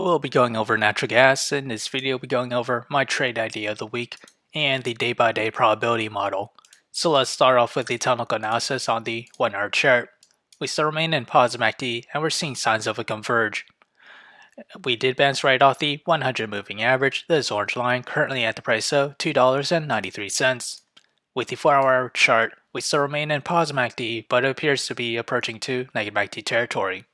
We'll be going over natural gas. In this video, we'll be going over my trade idea of the week and the day-by-day probability model. So let's start off with the technical analysis on the 1-hour chart. We still remain in positive MACD and we're seeing signs of a converge. We did bounce right off the 100 moving average, this orange line, currently at the price of $2.93. With the 4-hour chart, we still remain in positive MACD, but it appears to be approaching to negative MACD territory.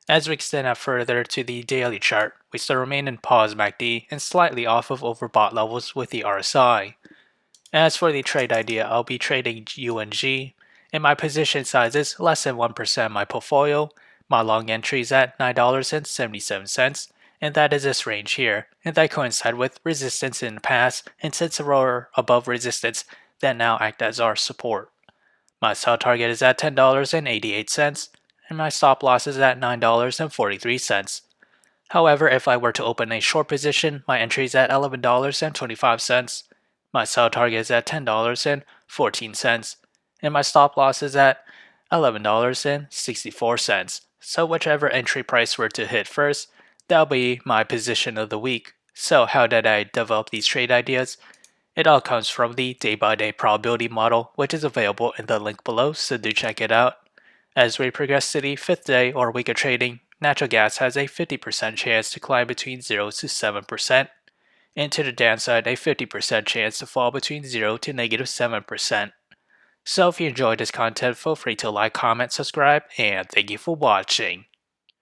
As we extend out further to the daily chart, we still remain in pause MACD and slightly off of overbought levels with the RSI. As for the trade idea, I'll be trading UNG, and my position size is less than 1% of my portfolio. My long entry is at $9.77, and that is this range here, and that coincides with resistance in the past and sits above resistance that now act as our support. My sell target is at $10.88, and my stop loss is at $9.43. However, if I were to open a short position, my entry is at $11.25. My sell target is at $10.14, and my stop loss is at $11.64. So whichever entry price were to hit first, that'll be my position of the week. So how did I develop these trade ideas? It all comes from the day-by-day probability model, which is available in the link below, so do check it out. As we progress to the 5th day or week of trading, natural gas has a 50% chance to climb between 0 to 7%, and to the downside a 50% chance to fall between 0 to negative 7%. So if you enjoyed this content, feel free to like, comment, subscribe, and thank you for watching.